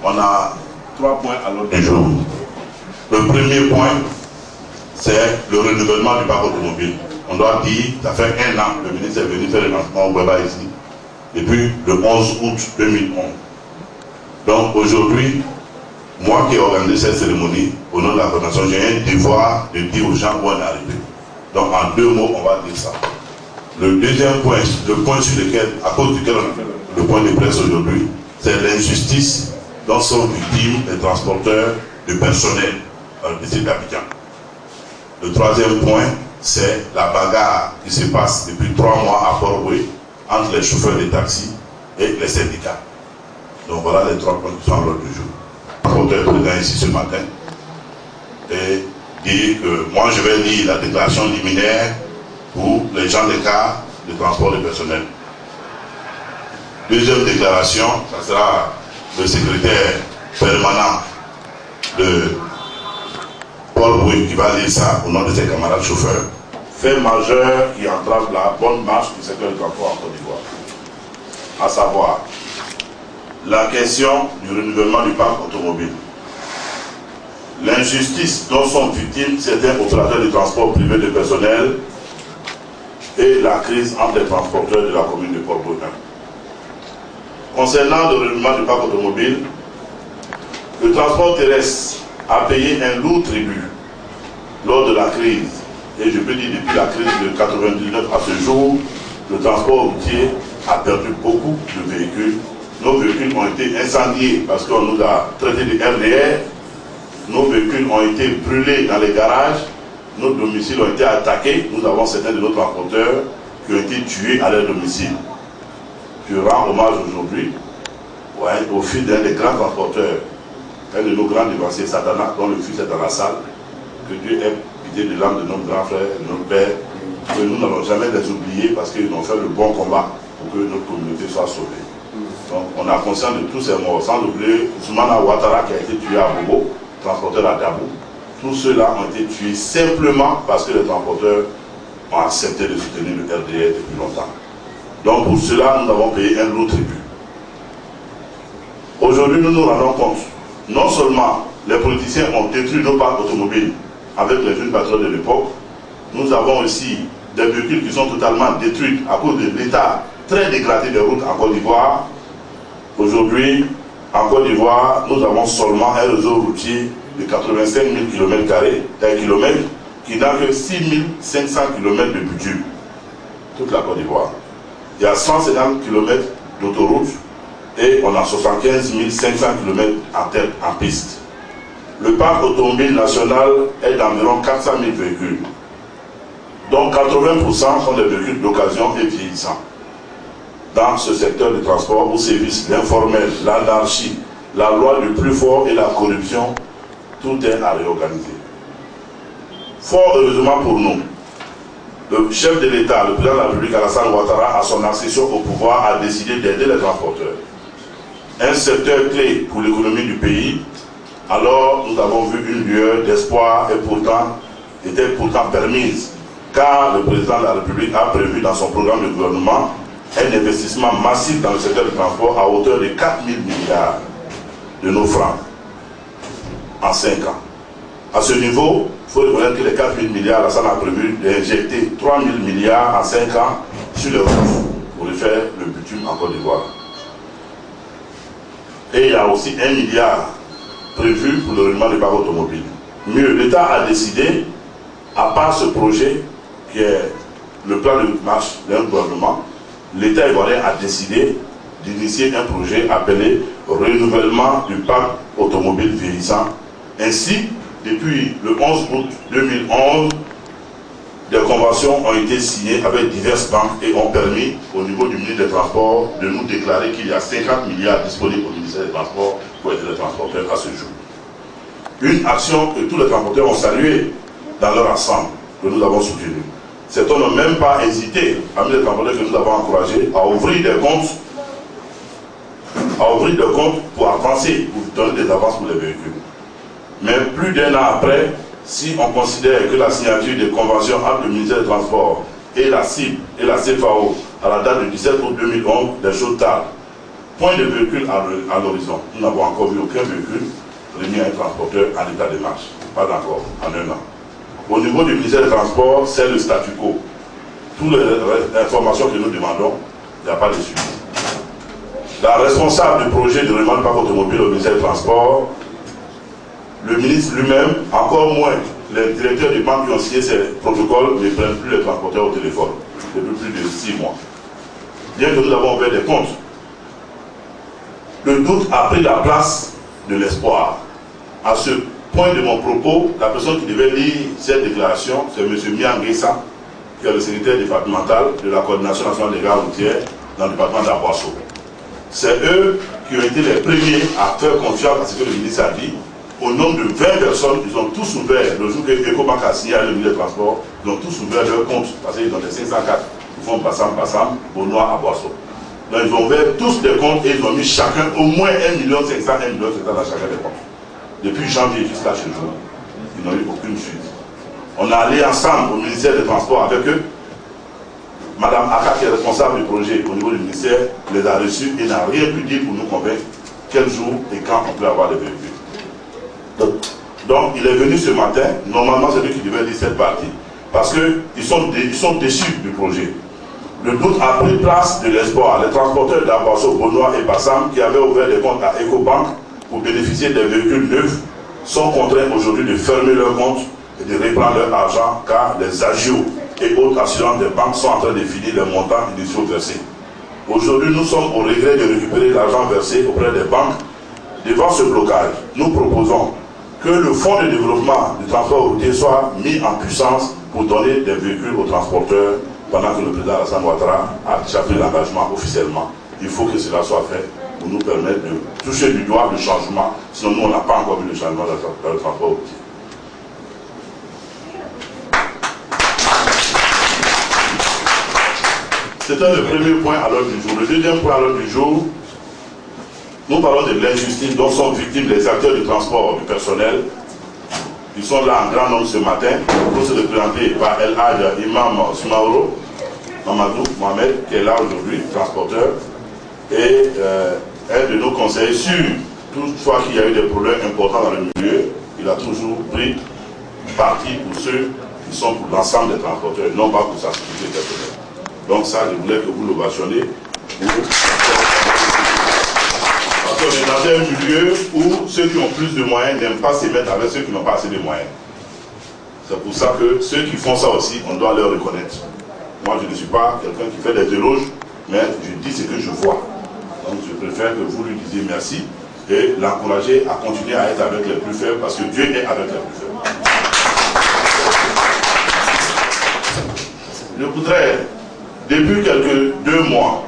on a 3 points à l'ordre du jour. Le premier point, c'est le renouvellement du parc automobile. On doit dire, ça fait 1 an, le ministre est venu faire le lancement au Weba ici, depuis le 11 août 2011. Donc aujourd'hui, moi qui ai organisé cette cérémonie, au nom de la Fondation, j'ai un devoir de dire aux gens où on est arrivé. Donc en 2 mots, on va dire ça. Le deuxième point, le point sur lequel, à cause duquel on a fait le point de presse aujourd'hui, c'est l'injustice dont sont victimes les transporteurs de personnel dans le district d'Abidjan. Le troisième point, c'est la bagarre qui se passe depuis 3 mois à Port-Boué entre les chauffeurs de taxi et les syndicats. Donc voilà les 3 points qui sont à l'ordre du jour. Le rapporteur présent ici ce matin et dit que moi je vais lire la déclaration liminaire pour les gens des cas de transport de personnel. Deuxième déclaration, ça sera le secrétaire permanent de Port-Boué qui va lire ça au nom de ses camarades chauffeurs. Fait majeur qui entrave la bonne marche du secteur du transport en Côte d'Ivoire. À savoir, la question du renouvellement du parc automobile. L'injustice dont sont victimes certains opérateurs de transport privé de personnel et la crise entre les transporteurs de la commune de Port-Boué. Concernant le renouvellement du parc automobile, le transport terrestre a payé un lourd tribut lors de la crise. Et je peux dire depuis la crise de 1999 à ce jour, le transport routier a perdu beaucoup de véhicules. Nos véhicules ont été incendiés parce qu'on nous a traités de RDR. Nos véhicules ont été brûlés dans les garages. Nos domiciles ont été attaqués. Nous avons certains de nos transporteurs qui ont été tués à leur domicile. Je rends hommage aujourd'hui au fils d'un des grands transporteurs, un de nos grands dévanciers, Satana, dont le fils est dans la salle. Que Dieu ait pitié de l'âme de nos grands frères, de nos pères, que nous n'allons jamais les oublier parce qu'ils ont fait le bon combat pour que notre communauté soit sauvée. Donc on a conscience de tous ces morts, sans oublier Zoumana Ouattara qui a été tué à Bobo, transporteur à Dabou. Tous ceux-là ont été tués simplement parce que les transporteurs ont accepté de soutenir le RDR depuis longtemps. Donc pour cela, nous avons payé un lourd tribut. Aujourd'hui, nous nous rendons compte, non seulement les politiciens ont détruit nos parcs automobiles avec les jeunes patriotes de l'époque, nous avons aussi des véhicules qui sont totalement détruits à cause de l'état très dégradé des routes en Côte d'Ivoire. Aujourd'hui, en Côte d'Ivoire, nous avons seulement un réseau routier de 85 000 km qui n'a que 6 500 km de bitume. Toute la Côte d'Ivoire. Il y a 150 km d'autoroute et on a 75 500 km en piste. Le parc automobile national est d'environ 400 000 véhicules. Donc 80% sont des véhicules d'occasion et vieillissants. Dans ce secteur de transport où sévissent l'informel, l'anarchie, la loi du plus fort et la corruption, tout est à réorganiser. Fort heureusement pour nous, le chef de l'État, le président de la République, Alassane Ouattara, à son accession au pouvoir, a décidé d'aider les transporteurs. Un secteur clé pour l'économie du pays. Alors nous avons vu une lueur d'espoir et était pourtant permise, car le président de la République a prévu dans son programme de gouvernement un investissement massif dans le secteur du transport à hauteur de 4 000 milliards de nos francs en 5 ans. À ce niveau, il faut reconnaître que les 4 000 milliards, ça a prévu d'injecter 3 000 milliards en 5 ans sur les routes pour refaire le bitume en Côte d'Ivoire. Et il y a aussi 1 milliard prévu pour le renouvellement des parcs automobiles. Mieux, l'État a décidé, à part ce projet qui est le plan de marche d'un gouvernement, l'État ivoirien a décidé d'initier un projet appelé renouvellement du parc automobile vieillissant. Ainsi, depuis le 11 août 2011, des conventions ont été signées avec diverses banques et ont permis au niveau du ministre des Transports de nous déclarer qu'il y a 50 milliards disponibles au ministère des Transports pour aider les transporteurs à ce jour. Une action que tous les transporteurs ont saluée dans leur ensemble, que nous avons soutenue. Certains n'ont même pas hésité, parmi les transporteurs que nous avons encouragés, à ouvrir des comptes pour avancer, pour donner des avances pour les véhicules. Mais plus d'1 an après, si on considère que la signature des conventions entre le ministère des Transports et la CIB et la CFAO à la date du 17 août 2011, des choses tardent. point de véhicule à l'horizon. Nous n'avons encore vu aucun véhicule remis à un transporteur en état de marche. Pas encore, en un an. Au niveau du ministère des Transports, c'est le statu quo. Toutes les informations que nous demandons, il n'y a pas de suivi. La responsable du projet de remorque parc automobile au ministère des Transports, le ministre lui-même, encore moins les directeurs des banques qui ont signé ces protocoles, ne prennent plus les transporteurs au téléphone depuis plus de 6 mois. Bien que nous avons ouvert des comptes, le doute a pris la place de l'espoir. À ce point de mon propos, la personne qui devait lire cette déclaration, c'est M. Mianguessa, qui est le secrétaire départemental de la coordination nationale des gares routières dans le département d'Aboisseau. C'est eux qui ont été les premiers à faire confiance à ce que le ministre a dit. Au nombre de 20 personnes, ils ont tous ouvert, le jour que Ecobank a signé à le ministère des Transports, ils ont tous ouvert leur compte, parce qu'ils ont des 504, ils font Bassam, Benoît, Aboisseau. Donc ils ont ouvert tous des comptes et ils ont mis chacun au moins 1,5 million, 1,5 million dans chacun des comptes. Depuis janvier jusqu'à ce jour, ils n'ont eu aucune suite. On est allé ensemble au ministère des Transports avec eux. Madame Aka, qui est responsable du projet au niveau du ministère, les a reçus et n'a rien pu dire pour nous convaincre quel jour et quand on peut avoir des véhicules. Donc il est venu ce matin, normalement c'est lui qui devait lire cette partie, parce qu'ils sont déçus du projet. Le doute a pris place de l'espoir. Les transporteurs d'Aboisseau, Benoît et Bassam, qui avaient ouvert des comptes à Ecobank pour bénéficier des véhicules neufs, sont contraints aujourd'hui de fermer leurs comptes et de reprendre leur argent, car les agios et autres assurances des banques sont en train de finir les montants initiaux versés. Aujourd'hui, nous sommes au regret de récupérer l'argent versé auprès des banques. Devant ce blocage, nous proposons que le fonds de développement du transport routier soit mis en puissance pour donner des véhicules aux transporteurs pendant que le président Alassane Ouattara a déjà pris l'engagement officiellement. Il faut que cela soit fait pour nous permettre de toucher du doigt le changement. Sinon, nous, on n'a pas encore vu le changement dans le transport routier. C'était le premier point à l'ordre du jour. Le deuxième point à l'ordre du jour, nous parlons de l'injustice dont sont victimes les acteurs du transport du personnel. Ils sont là en grand nombre ce matin pour se représenter par El Hadj Imam Soumaoro, Mamadou Mohamed, qui est là aujourd'hui, transporteur, et un de nos conseillers sur toutefois qu'il y a eu des problèmes importants dans le milieu, il a toujours pris parti pour ceux qui sont pour l'ensemble des transporteurs, non pas pour sa sécurité personnelle. Donc ça, je voulais que vous l'ovationniez. Parce qu'on est dans un milieu où ceux qui ont plus de moyens n'aiment pas se mettre avec ceux qui n'ont pas assez de moyens. C'est pour ça que ceux qui font ça aussi, on doit leur reconnaître. Moi, je ne suis pas quelqu'un qui fait des éloges, mais je dis ce que je vois. Donc je préfère que vous lui disiez merci et l'encourager à continuer à être avec les plus faibles, parce que Dieu est avec les plus faibles. Je voudrais, depuis quelques 2 mois,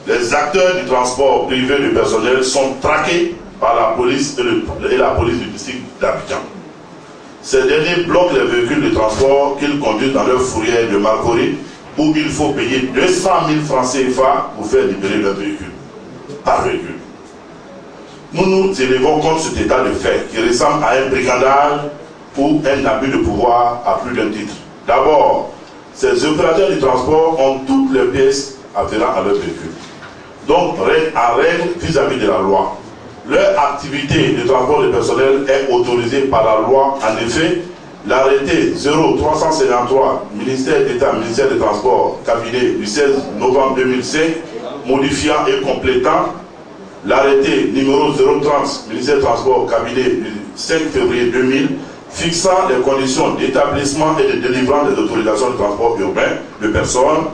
les acteurs du transport privé du personnel sont traqués par la police et la police du district d'Abidjan. Ces derniers bloquent les véhicules de transport qu'ils conduisent dans leur fourrière de Marcory, où il faut payer 200 000 francs CFA pour faire libérer leur véhicule. Par véhicule. Nous nous élevons contre cet état de fait qui ressemble à un brigandage ou un abus de pouvoir à plus d'un titre. D'abord, ces opérateurs du transport ont toutes les pièces afférentes à leur véhicule. Donc, en règle vis-à-vis de la loi. Leur activité de transport de personnel est autorisée par la loi. En effet, l'arrêté 0353, ministère d'État, ministère des Transports, cabinet du 16 novembre 2005, modifiant et complétant l'arrêté numéro 030, ministère des Transports, cabinet du 5 février 2000, fixant les conditions d'établissement et de délivrance des autorisations de transport urbain de personnes